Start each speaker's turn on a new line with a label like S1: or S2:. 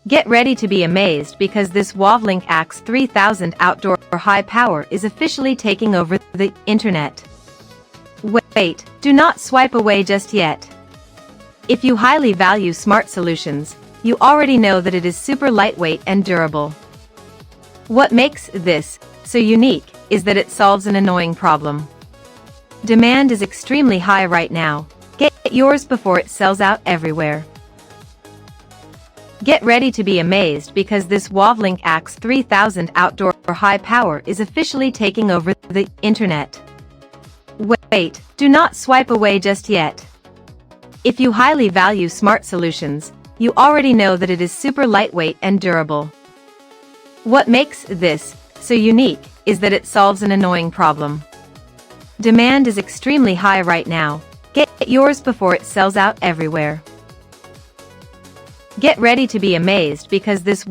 S1: Get ready to be amazed because this WAVLINK AX3000 outdoor high power is officially taking over the internet. Wait, do not swipe away just yet. If you highly value smart solutions, you already know that it is super lightweight and durable. What makes this so unique is that it solves an annoying problem. Demand is extremely high right now. Get yours before it sells out everywhere. Get ready to be amazed because this WAVLINK AX3000 outdoor high power is officially taking over the internet. Wait, do not swipe away just yet. If you highly value smart solutions, you already know that it is super lightweight and durable. What makes this so unique is that it solves an annoying problem. Demand is extremely high right now. Get yours before it sells out everywhere. Get ready to be amazed because this